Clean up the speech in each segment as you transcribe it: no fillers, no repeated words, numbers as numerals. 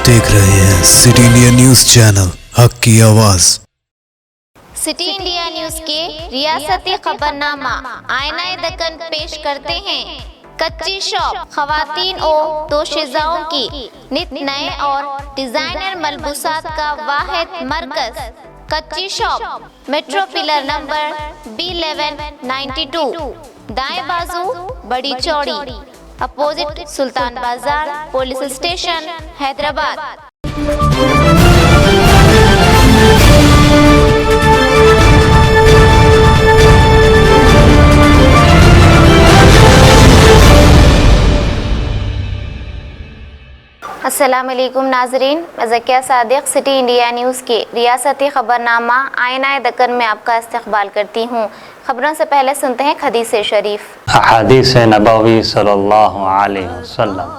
देख रहे हैं सिटी इंडिया न्यूज चैनल, हक की आवाज। सिटी इंडिया न्यूज के रियासती खबरनामा आईना दक्कन पेश करते हैं। कच्ची शॉप खवातीन और दोशीज़ाओं की नित नए और डिजाइनर मलबूसात का वाहिद मरकज। कच्ची shop metro pillar number B1192, दाएं बाजू बड़ी चौड़ी, अपोजिट सुल्तान बाजार पुलिस स्टेशन, हैदराबाद। अस्सलाम वालेकुम नाजरीन, मैं Zakia Sadiq city India news के रियासती खबरनामा आईना दक्कन में आपका इस्तकबाल करती हूँ। खबरों से पहले सुनते हैं हदीस शरीफ। हदीस नबवी सल्लल्लाहु अलैहि वसल्लम।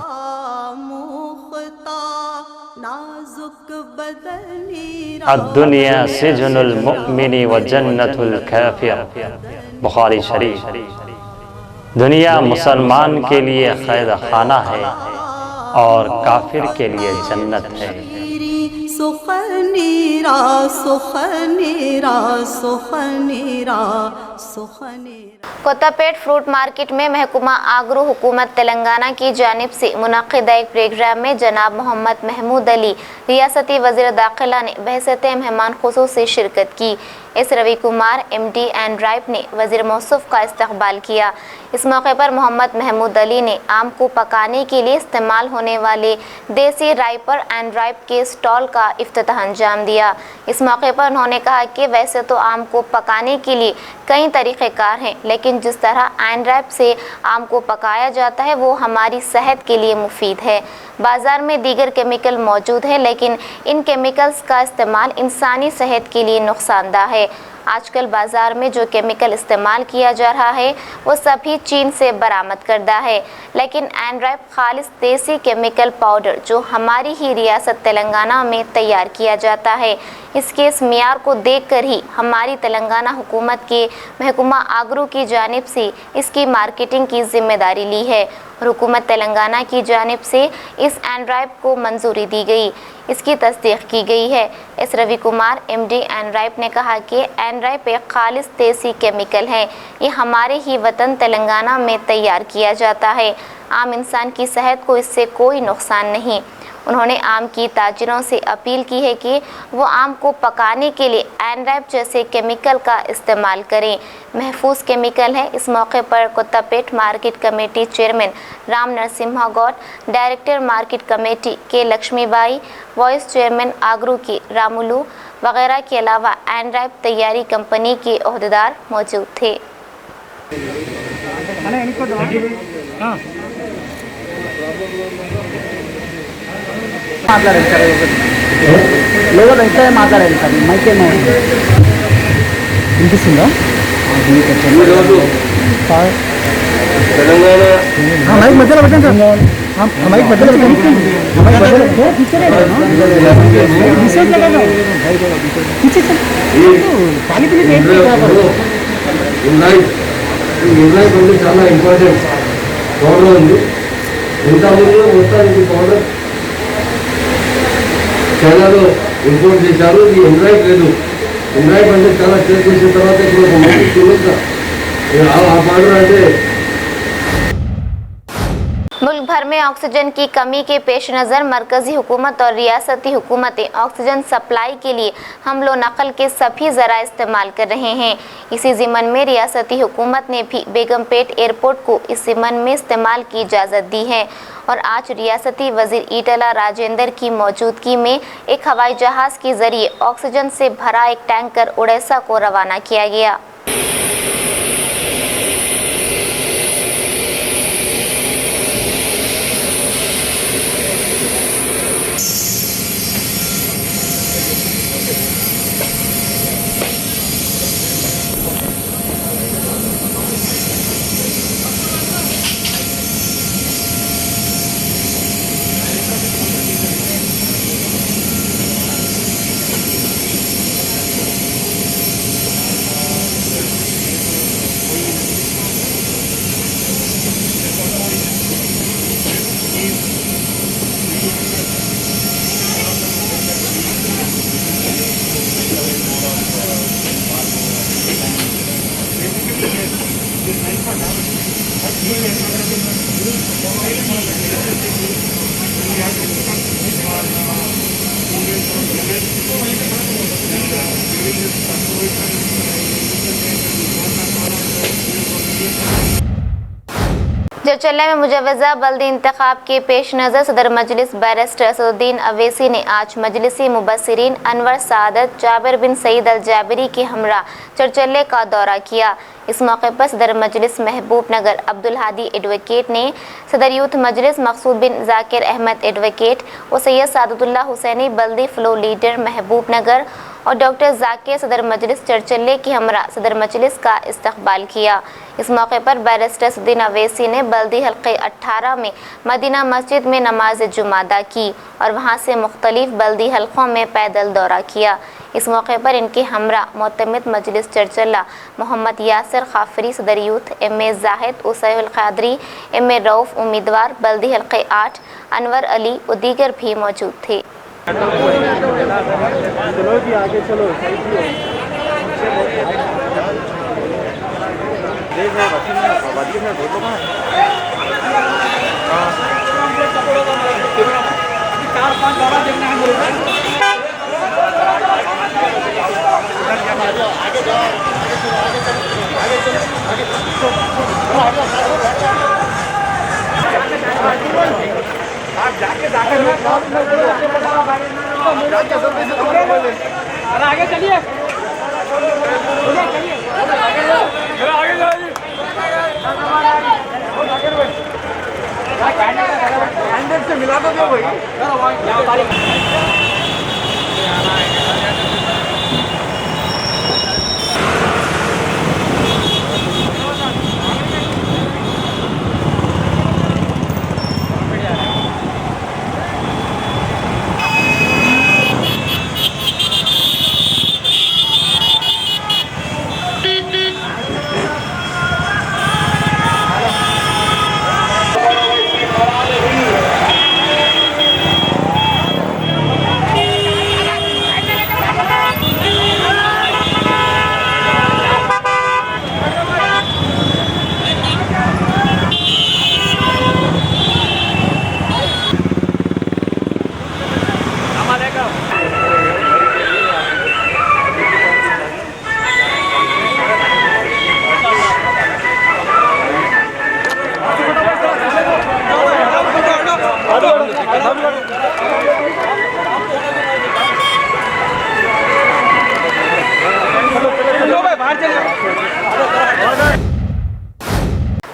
अद्दुनिया सिजनुल मुमिनी व जन्नतुल काफिर। बुखारी शरीफ। दुनिया मुसलमान के लिए कैद खाना है और काफिर के लिए जन्नत है। कोत्तापेट फ्रूट मार्केट में महकुमा आगरू हुकूमत तेलंगाना की जानिब से मुनक्किदा एक प्रोग्राम में जनाब मोहम्मद महमूद अली रियासती वज़ीर दाखिला ने बहसते मेहमान खुसूसी शिरकत की। S Ravi Kumar MD and राइप ने वज़ीर मौसूफ का इस्तकबाल किया। इस मौके पर मोहम्मद महमूद अली ने आम को पकाने के लिए इस्तेमाल होने वाले देसी राइपर एंड राइप के स्टॉल का इफ्तिताह अंजाम दिया। इस मौके पर उन्होंने कहा कि वैसे तो आम को पकाने के लिए कई तरीक़ेकार हैं, लेकिन जिस तरह एंड राइप से आम को पकाया जाता है वो हमारी सेहत के लिए मुफीद है। बाज़ार में दीगर केमिकल मौजूद है, लेकिन इन केमिकल्स का इस्तेमाल इंसानी सेहत के लिए नुकसानदा है। आजकल बाज़ार में जो केमिकल इस्तेमाल किया जा रहा है वो सभी चीन से बरामद करदा है, लेकिन एंड राइप खालिस देसी केमिकल पाउडर जो हमारी ही रियासत तेलंगाना में तैयार किया जाता है, इसके इस मियार को देखकर ही हमारी तेलंगाना हुकूमत के महकुमा आगरू की जानिब से इसकी मार्केटिंग की जिम्मेदारी ली है और हुकूमत तेलंगाना की जानिब से इस एंड राइप को मंजूरी दी गई, इसकी तस्दीक की गई है। S Ravi Kumar MD and राइप ने कहा कि एंड राइप एक खालिस देसी केमिकल है, ये हमारे ही वतन तेलंगाना में तैयार किया जाता है। आम इंसान की सेहत को इससे कोई नुकसान नहीं। उन्होंने आम की ताजिरों से अपील की है कि वो आम को पकाने के लिए एंड राइप जैसे केमिकल का इस्तेमाल करें, महफूज केमिकल है। इस मौके पर Kothapet market committee chairman Ram Narasimha Goud, director market committee के लक्ष्मीबाई, वाइस चेयरमैन आगरू की रामुलू वगैरह के अलावा एंड राइप तैयारी कंपनी के ओहदेदार मौजूद थे। మాట్లాడండి సార్, లోగో వెంటనే మాట్లాడండి సార్, మైక్ ఏమో వినిపిస్తుందా? మైక్ మధ్యలో పెట్టండి సార్, మైక్ మధ్యలో పెట్టండి, మైక్ మధ్యలో చాలా ఇంపార్టెంట్ పౌడర్ ఉంది. ఇంతకుముందు మొత్తానికి పౌడర్ చైనాలో ఇంపోర్ట్ చేశారు. ఇది ఎండ్రాయిడ్ లేదు. ఎండ్రాయిడ్ అంటే చాలా టేస్ట్ చేసిన తర్వాత ఇప్పుడు ఒక మంచి చూడొచ్చు ఆ పౌడర్ అంటే। मुल्क भर में ऑक्सीजन की कमी के पेश नज़र मरकज़ी हुकूमत और रियासती हुकूमतें ऑक्सीजन सप्लाई के लिए हमलो नकल के सभी ज़रा इस्तेमाल कर रहे हैं। इसी ज़िमन में रियासती हुकूमत ने भी बेगमपेट एयरपोर्ट को इस ज़िमन में इस्तेमाल की इजाज़त दी है और आज रियासती वज़ीर ईटला राजेंद्र की मौजूदगी में एक हवाई जहाज़ के ज़रिए ऑक्सीजन से भरा एक टैंकर उड़ीसा को रवाना किया गया। चरचल्ले में मुजवजा बल्दी इंतखाब के पेश नज़र सदर मजलिस बैरिस्टर असदुद्दीन अवैसी ने आज मजलिसी मुबस्सिरीन अनवर सादत जाबिर बिन सईद अल जाबिरी के हमरा चरचल्ले का दौरा किया। इस मौके पर सदर मजलिस महबूब नगर अब्दुल हादी एडवोकेट ने सदर यूथ मजलिस मकसूद बिन जाकिर अहमद एडवोकेट और सैयद सादतुल्लाह हुसैनी बल्दी फ्लो लीडर महबूब नगर और डॉक्टर जाकिर सदर मजलिस चरचल्ले की हमरा सदर मजलिस का इस्तकबाल किया। इस मौके पर बैरिस्टर असदुद्दीन अवैसी ने बल्दी हल्के 18 में मदीना मस्जिद में नमाज जुमा अदा की और वहां से मुख्तलिफ बल्दी हल्कों में पैदल दौरा किया। इस मौके पर इनके हमरा मोतमिद मजलिस चरचल्ला मोहम्मद यासिर खाफरी सदर youth MA. Zahid Usail Qadri MA. Rauf उम्मीदवार बल्दी हल्के 8 अनवर अली और दीगर भी मौजूद थे। आगे चलिए से मिला दो भाई।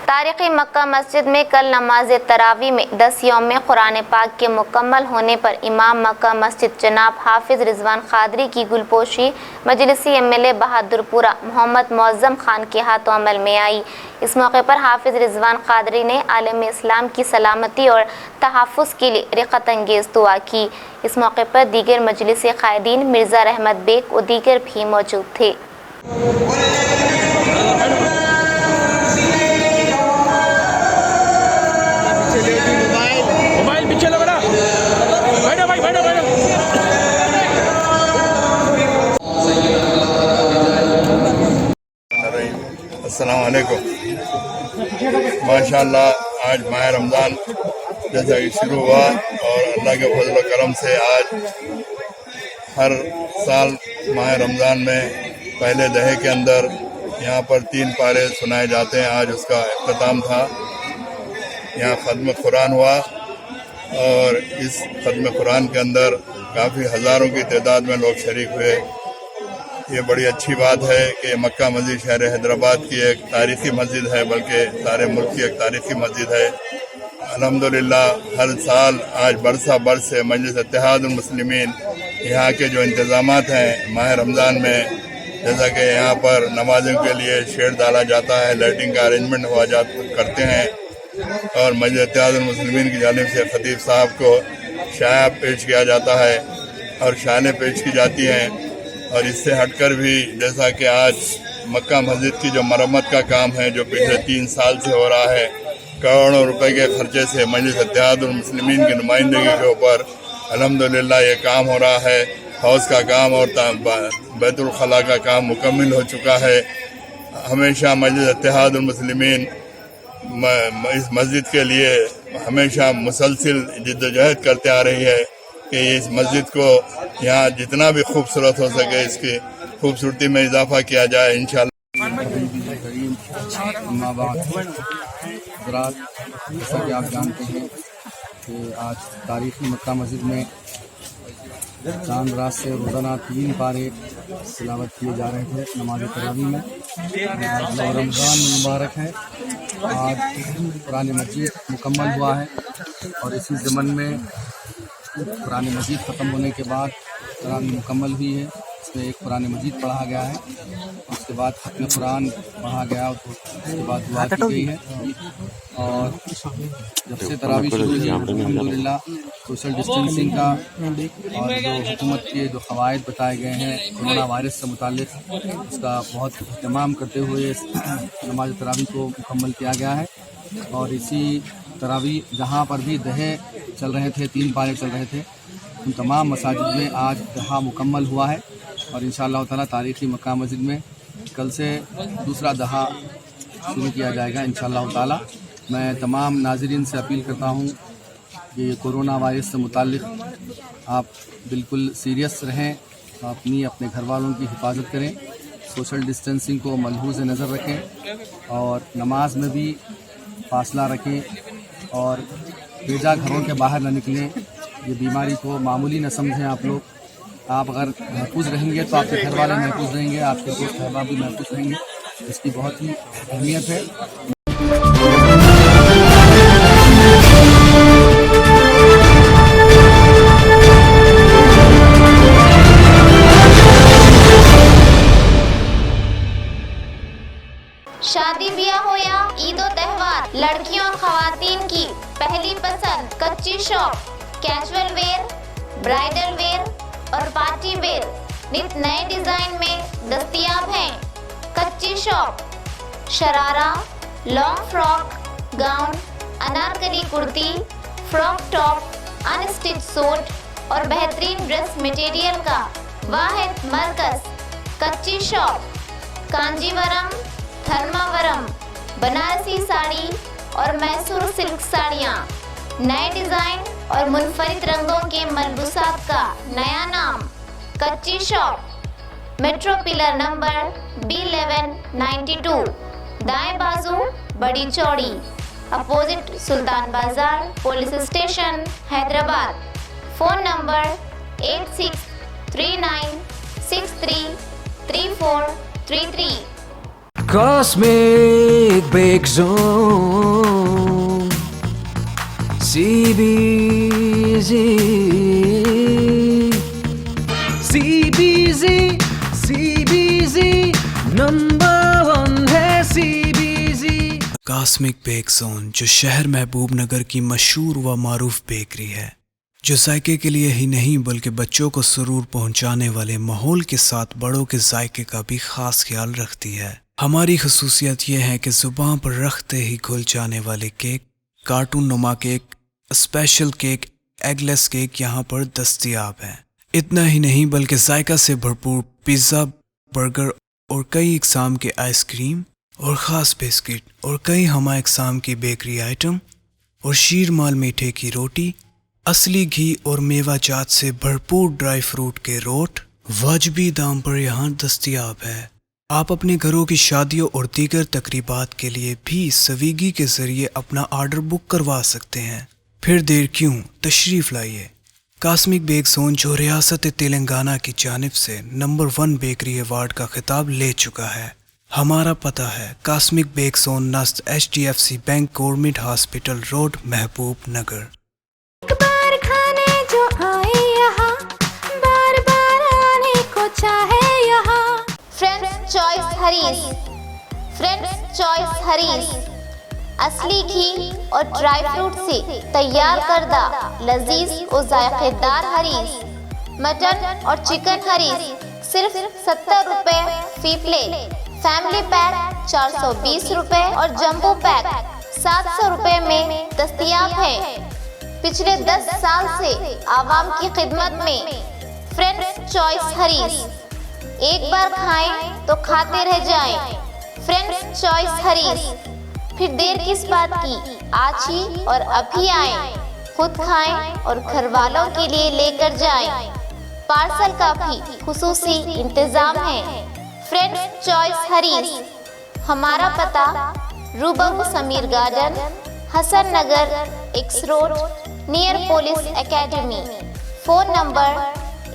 तारीख़ी मक्का मस्जिद में कल नमाज तरावी में 10 यौम कुरान पाक के मुकम्मल होने पर इमाम मक्का मस्जिद जनाब हाफिज रिजवान क़ादरी की गुलपोशी मजलिसी एमएलए बहादुरपुरा मोहम्मद मौज़म खान के हाथों अमल में आई। इस मौके पर हाफिज रिजवान क़ादरी ने आलम इस्लाम की सलामती और तहफ़्फ़ुज़ के लिए रिक़त अंगेज़ दुआ की। इस मौके पर दीगर मजलिसी क़ायदीन मिर्ज़ा रहमत बेग और दीगर भी मौजूद थे। अस्सलाम वालेकुम। माशाअल्लाह आज माह रमज़ान जैसा कि शुरू हुआ और अल्लाह के फजल व करम से आज हर साल माह रमज़ान में पहले दहे के अंदर यहाँ पर 3 पारे सुनाए जाते हैं। आज उसका इख्तिताम था। यहाँ ख़त्म कुरान हुआ और इस ख़त्म कुरान के अंदर काफ़ी हज़ारों की तादाद में लोग शरीक हुए। ये बड़ी अच्छी बात है कि मक्का मस्जिद शहर हैदराबाद की एक तारीख़ी मस्जिद है, बल्कि सारे मुल्क की एक तारीख़ी मस्जिद है। अल्हम्दुलिल्लाह हर साल आज बरसा बरस से मजलिस इत्तेहादुल मुस्लिमीन यहाँ के जो इंतज़ामात हैं माह रमज़ान में, जैसा कि यहाँ पर नमाज़ों के लिए शेड डाला जाता है, लाइटिंग का अरेंजमेंट करते हैं और मजलिस इत्तेहादुल मुस्लिमीन की जानिब से ख़तीब साहब को शाया पेश किया जाता है और शानें पेश की जाती हैं। और इससे हटकर भी जैसा कि आज मक्का मस्जिद की जो मरम्मत का काम है जो पिछले 3 साल से हो रहा है, करोड़ों रुपए के खर्चे से मजलिस इत्तेहादुल मुस्लिमीन की नुमाइंदगी के ऊपर अल्हम्दुलिल्लाह ये काम हो रहा है। हौज़ का काम और बैतुल खला का काम मुकम्मल हो चुका है। हमेशा मजलिस इत्तेहादुल मुस्लिमीन इस मस्जिद के लिए हमेशा मुसलसिल जिद्दोजहद करते आ रही है कि इस मस्जिद को यहाँ जितना भी खूबसूरत हो सके इसकी खूबसूरती में इजाफा किया जाए इंशाअल्लाह। हज़रात, जैसा कि आप जानते हैं कि आज तारीख़ी मक्का मस्जिद में चांद रात से रोज़ाना 3 पारे तिलावत किए जा रहे थे नमाज तरावी में। और रमज़ान मुबारक है, आज कुरान मजीद मुकम्मल हुआ है और इसी ज़मन में कुरान मजीद ख़त्म होने के बाद कुरान मुकम्मल हुई है। इसमें एक कुरान मजीद पढ़ा गया है, उसके बाद खत्म कुरान पढ़ा गया, उसके बाद दुआ की गई है। और जब से तरावी शुरू हुई अल्हम्दुलिल्लाह सोशल डिस्टेंसिंग का और जो हुकूमत के जो क़वाइद बताए गए हैं कोरोना वायरस से मुतालिक, उसका बहुत इहतमाम करते हुए नमाज तरावी को मुकम्मल किया गया है। और इसी तरावी जहाँ पर भी दहे चल रहे थे, 3 पारे चल रहे थे, उन तमाम मसाजिद में आज दहा मुकम्मल हुआ है। और इंशाअल्लाह ताला तारीख़ी मक्का मस्जिद में कल से दूसरा दहा शुरू किया जाएगा इंशाअल्लाह ताला। मैं तमाम नाज़रीन से अपील करता हूँ कि कोरोना वायरस से मुताल्लिक़ आप बिल्कुल सीरियस रहें, अपने घर वालों की हिफाजत करें, सोशल डिस्टेंसिंग को मलहूज़ नज़र रखें और नमाज में भी फासला रखें और बेजा घरों के बाहर न निकलें। ये बीमारी को मामूली न समझें आप लोग। आप अगर महफूज रहेंगे तो आपके घर वाले महफूज रहेंगे, आपके दोस्त अहबाब भी महफूज रहेंगे। इसकी बहुत ही अहमियत है। शादी ब्याह हो या ईदो त्योहार, लड़कियों और खवातीन की पहली पसंद कच्ची shop. Casual wear, bridal where और पार्टी वेयर नित नए डिजाइन में दस्तयाब हैं। कच्ची shop sharara, long frock, gown, Anarkali kurti, frock top, unstitch suit और बेहतरीन ड्रेस मटेरियल का वाहिद मरकज कच्ची शॉप। कांजीवरम, धर्मावरम, बनारसी साड़ी और मैसूर सिल्क साड़ियाँ, नए डिजाइन और मुनफरिद रंगों के मलबूसात का नया नाम कच्ची shop. Metro pillar number B1192, दाएं बाजू बड़ी चौड़ी, अपोजिट सुल्तान बाजार police station Hyderabad. Phone number 8639633433। Cosmic Bake Zone CBZ number 1 है CBZ। कॉस्मिक बेक जोन जो शहर महबूब नगर की मशहूर व मारूफ बेकरी है, जो जायके के लिए ही नहीं बल्कि बच्चों को सुरूर पहुंचाने वाले माहौल के साथ बड़ों के जायके का भी खास ख्याल रखती है। हमारी खसूसियत यह है कि जुबान पर रखते ही घुल जाने वाले केक, कार्टून नुमा cake, special cake, eggless cake यहाँ पर दस्तयाब हैं। इतना ही नहीं बल्कि जायका से भरपूर पिज़्ज़ा, बर्गर और कई इकसाम के आइसक्रीम और ख़ास बिस्किट और कई हमा इकसाम की बेकरी आइटम और शीर माल मीठे की रोटी, असली घी और मेवा जात से भरपूर ड्राई फ्रूट के रोट वाजबी दाम पर यहाँ दस्तयाब है। आप अपने घरों की शादियों और दीगर तकरीबात के लिए भी स्विगी के जरिए अपना ऑर्डर बुक करवा सकते हैं। फिर देर क्यों, तशरीफ लाइए। कॉस्मिक बेक जोन जो रियासत तेलंगाना की जानिब से नंबर 1 बेकरी अवार्ड का खिताब ले चुका है। हमारा पता है कॉस्मिक बेक जोन नस्त HDFC bank government hospital road महबूब नगर। एक बार खाने जो आए यहाँ, बार बार आने को चाहे यहाँ। फ्रेंड्स चॉइस हरीस, फ्रेंड्स चॉइस हरीस असली घी और ड्राई फ्रूट से तैयार करदा लजीज और जायकेदार हरीस, मटन और चिकन हरीस सिर्फ 70 रुपए फी प्लेट। फैमिली पैक 420 रुपए और जंबो पैक 700 रुपए में दस्तयाब है। पिछले 10 साल से आवाम की खिदमत में फ्रेंड्स चॉइस हरीस। एक बार खाएं तो खाते रह जाएं। फ्रेंड्स चॉइस हरीस, फिर देर किस बात की, आज ही और अभी आएं। खुद खाएं और घर वालों के लिए लेकर जाएं। पार्सल का भी खुसूसी इंतजाम है। फ्रेंड्स चॉइस हरीस, हमारा पता रूबरू Sameer garden, Hasan Nagar, X road, near police academy. Phone number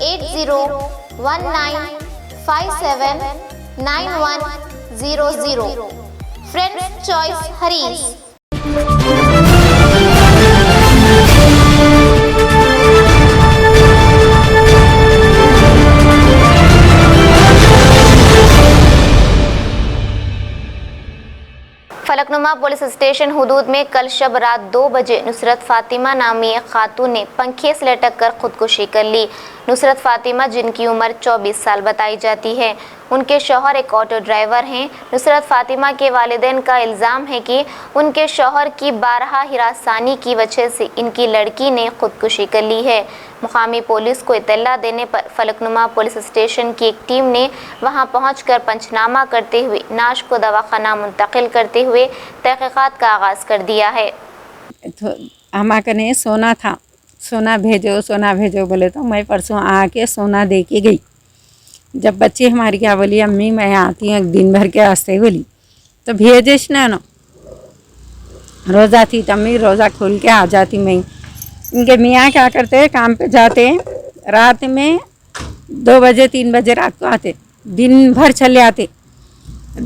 8019579100। Friends choice Harish. Falaknuma police station हुदूद में कल शब रात 2 बजे नुसरत फातिमा नामी एक खातून ने पंखे से लटक कर खुदकुशी कर ली। नुसरत फातिमा, जिनकी उम्र 24 साल बताई जाती है, उनके शौहर एक ऑटो ड्राइवर हैं। नुसरत फातिमा के वालिदैन का इल्ज़ाम है कि उनके शौहर की 12 हिरासानी की वजह से इनकी लड़की ने खुदकुशी कर ली है। मुकामी पुलिस को इत्तला देने पर फलकनुमा पुलिस स्टेशन की एक टीम ने वहां पहुंचकर पंचनामा करते हुए नाश को दवाखाना मुंतकिल करते हुए तहकीकात का आगाज़ कर दिया है। तो हमारे ने सोना था, सोना भेजो बोले तो मैं परसों आके सोना दे के गई। जब बच्ची हमारी क्या बोली, अम्मी मैं आती हूँ दिन भर के वास्ते बोली, तो भेजिश ना रोज़ा थी, तम्मी रोज़ा खोल के आ जाती मैं। इनके मियाँ क्या करते, काम पे जाते, रात में 2 बजे 3 बजे रात को आते, दिन भर चले आते।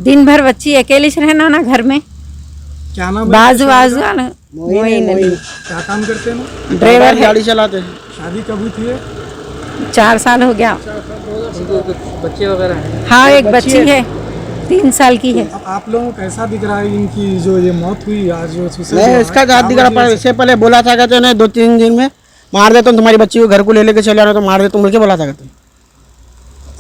दिन भर बच्ची अकेली से रहना ना घर में। क्या नाम है? बाजू मोइन अली। क्या काम करते हैं? ड्राइवर, गाड़ी चलाते हैं। शादी कब हुई थी? 4 साल हो गया। बच्चे वगैरह हैं? हाँ, एक बच्ची है 3 साल की है। अब आप लोगों को कैसा दिख रहा है इनकी जो ये मौत हुई आज? जो नहीं, इसका जात दिख रहा, इससे पहले बोला था कहते हैं 2-3 दिन में मार देता हूँ तुम्हारी बच्ची को, घर को ले लेके चले आ रहे तो मार देता हूँ बोल के बोला था कहते।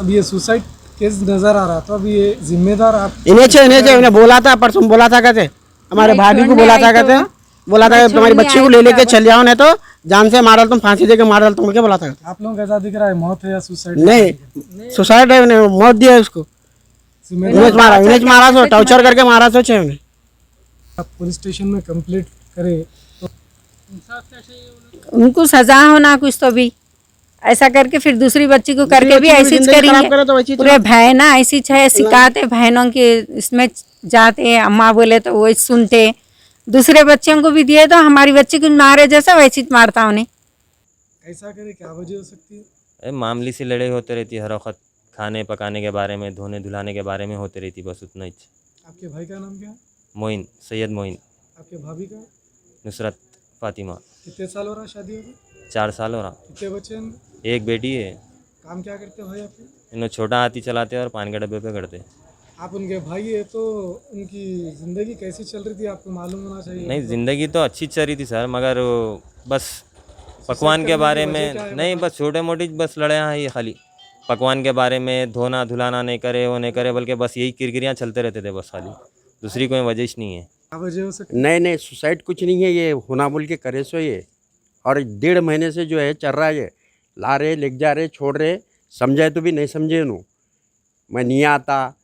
अब ये सुसाइड केस नजर आ रहा था, अब ये जिम्मेदार आप इन्हें बोला था, परसों बोला था कहते, हमारे भाभी को बोला था कहते, बोला था तुम्हारी बच्ची को ले लेके चल जाओ, नहीं तो जान से मार तुम, फांसी देके मार डाल तुम बोल के बोला था। आप लोगों को कैसा दिख रहा है, मौत है या सुसाइड? नहीं, सुसाइड है, मौत दिया उसको, इन्हें मारा सो, टॉर्चर करके मारा सो। आप पुलिस स्टेशन में कंप्लेंट करे तो उनको सजा होना कुछ तो भी, ऐसा करके फिर दूसरी बच्ची को करके भी ऐसी करेंगे। पूरे बहना ऐसी सिखाते, बहनों के इसमें जाते, अम्मा बोले तो वो सुनते, दूसरे बच्चों को भी दिए तो हमारी बच्ची को मारे जैसा वैसी मारता उन्हें। ऐसा करे क्या वजह हो सकती है? मामूली सी लड़ाई होती रहती है हर वक्त, खाने पकाने के बारे में, धोने धुलाने के बारे में होती रहती, बस उतना ही। आपके भाई का नाम क्या है? मोइन, सैयद मोइन। आपके भाभी का? नुसरत फातिमा। कितने साल हो रहा शादी होगी? 4 साल हो रहा। कितने बच्चे हैं? एक बेटी है। काम क्या करते भाई आपके? इन्होंने छोटा हाथी चलाते और पान के डब्बे पे करते। आप उनके भाई है तो उनकी ज़िंदगी कैसी चल रही थी आपको मालूम होना चाहिए। नहीं, ज़िंदगी तो अच्छी चल रही थी सर, मगर बस पकवान के बारे में नहीं, बस छोटे मोटी बस लड़ाइयाँ हैं ये, खाली पकवान के बारे में, धोना धुलाना नहीं करे, वो नहीं करे, बल्कि बस यही किरकिरियाँ चलते रहते थे बस, खाली दूसरी कोई वजह नहीं है। क्या वजह हो सकती? नहीं, सुसाइड कुछ नहीं है, ये होना बोल के करे सो ये, और 1.5 महीने से जो है चल रहा है, ये ला रहे, ले जा रहे, छोड़ रहे, समझाए तो भी नहीं समझे नो। मैं नहीं आता,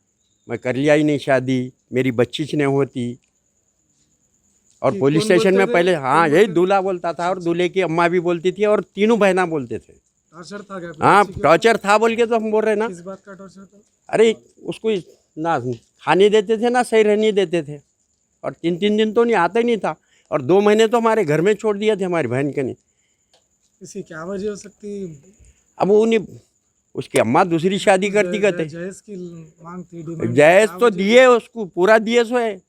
मैं कर लिया ही नहीं शादी, मेरी बच्ची नहीं होती। और पुलिस स्टेशन में पहले हाँ यही दूल्हा बोलता था, और दूल्हे की अम्मा भी बोलती थी, और तीनों बहना बोलते थे। टॉर्चर था क्या? हाँ, टॉर्चर था बोल के तो हम बोल रहे ना। किस बात का टॉर्चर था? अरे उसको ना खाने देते थे, ना सही रहने देते थे, और 3 दिन तो नहीं आता ही नहीं था, और 2 महीने तो हमारे घर में छोड़ दिए थे हमारी बहन के। नहीं, इसकी क्या वजह हो सकती? अब उन्हें उसकी अम्मा दूसरी शादी करती कहते, जहेज की मांग थी, जहेज तो दिए उसको, पूरा दिए सो है,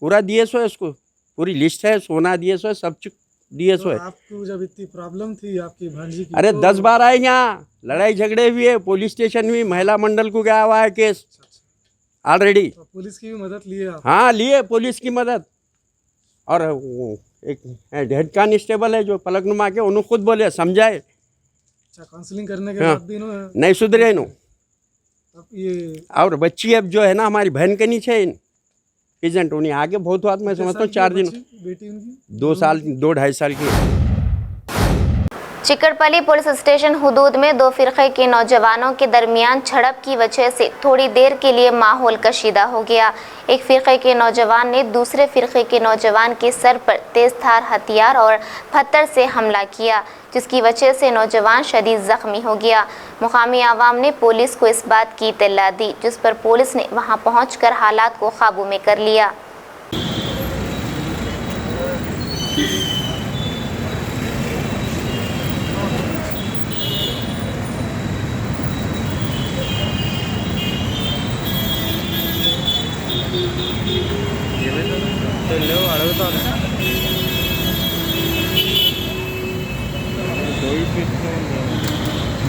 पूरा दिए सो है उसको, पूरी लिस्ट है, सोना दिए सो है, सब कुछ दिए सो है। आपको जब इतनी प्रॉब्लम थी आपकी भांजी की, अरे 10 बार आए यहाँ, लड़ाई झगड़े हुए, पुलिस स्टेशन भी, महिला मंडल को गया हुआ है केस ऑलरेडी। तो पुलिस की भी मदद लिए आप? हाँ, लिए पुलिस की मदद, और एक हेड कांस्टेबल है जो फलकनुमा के, उन्होंने खुद बोले समझाए। अच्छा, काउंसलिंग करने के बाद भी इन्होंने नहीं सुधरे नो। अब ये और बच्ची अब जो है ना हमारी बहन के नीचे प्रेजेंट, उन्हें आगे बहुत हुआ, मैं समझता हूँ 4 दिन, बेटी उनकी 2 साल 2-2.5 साल की। चिकड़पली पुलिस स्टेशन हुदूद में 2 फिरके के नौजवानों के दरमियान झड़प की वजह से थोड़ी देर के लिए माहौल कशीदा हो गया। एक फिरके के नौजवान ने दूसरे फिरके के नौजवान के सर पर तेजधार हथियार और पत्थर से हमला किया, जिसकी वजह से नौजवान शदीद जख्मी हो गया। मुकामी आवाम ने पुलिस को इस बात की इत्तला दी, जिस पर पुलिस ने वहां पहुंचकर हालात को काबू में कर लिया।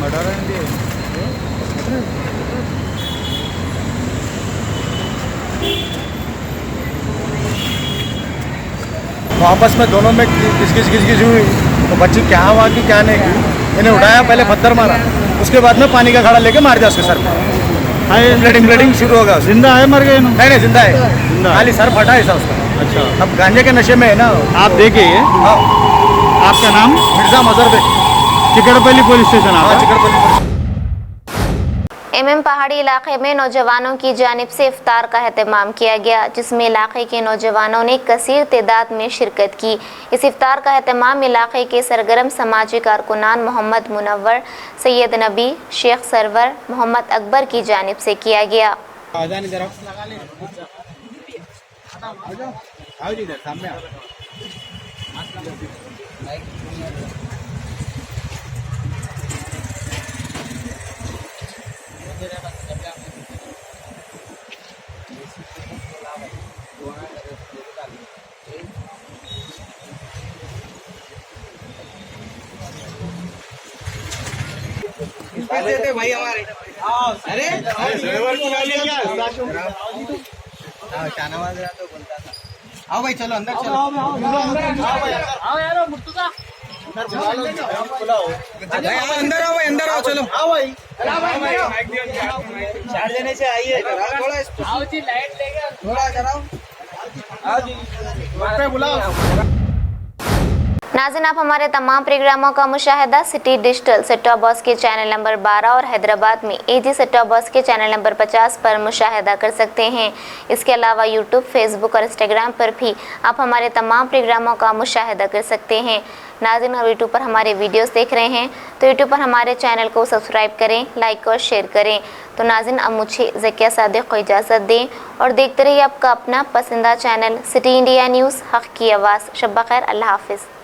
मर्डर है तो आपस में दोनों में किस हुई तो बच्ची क्या हुआ कि क्या नहीं की, इन्हें उठाया, पहले पत्थर मारा, उसके बाद में पानी का घड़ा लेके मार दिया उसके सर पे। ब्लीडिंग शुरू होगा। जिंदा है मर गए? नहीं जिंदा है, खाली सर फटा है उसका। अच्छा, अब गांजे के नशे में है ना। आप देखे? हाँ। आपका नाम? मिर्जा मजहर बेग, चिकड़पल्ली पुलिस स्टेशन। हाँ, चिकड़पल्ली पुलिस। एमएम पहाड़ी इलाके में नौजवानों की जानिब से इफ्तार का एहतमाम किया गया, जिसमें इलाके के नौजवानों ने कसीर तादाद में शिरकत की। इस इफ्तार का एहतमाम इलाके के सरगर्म समाजी कारकुनान मोहम्मद मुनव्वर, सैयद नबी, शेख सरवर, मोहम्मद अकबर की जानिब से किया गया। भाई हमारे अरे शाहनवाज तो बोलता था, आओ भाई चलो अंदर चलो, आओ यार मुर्तुजा अंदर आओ भाई, अंदर आओ, चलो आओ भाई, 4 जने से आइए, थोड़ा आओ जी, लाइट लेके थोड़ा कराओ, आओ जी बुलाओ। नाज़रीन, आप हमारे तमाम प्रोग्रामों का मुशाहिदा city digital set top box के चैनल नंबर 12 और हैदराबाद में एजी सेट टॉप बॉक्स के चैनल नंबर 50 पर मुशाहिदा कर सकते हैं। इसके अलावा यूट्यूब, फेसबुक और इंस्टाग्राम पर भी आप हमारे तमाम प्रोग्रामों का मुशाहिदा कर सकते हैं। नाज़रीन, और यूट्यूब पर हमारे वीडियोस देख रहे हैं तो यूट्यूब पर हमारे चैनल को सब्सक्राइब करें, लाइक और शेयर करें। तो नाज़रीन, अब मुझे ज़किया सादिक को इजाज़त दें और देखते रहिए आपका अपना पसंदीदा चैनल सिटी इंडिया न्यूज़, हक़ की आवाज़। शब बख़ैर, अल्लाह हाफ़िज़।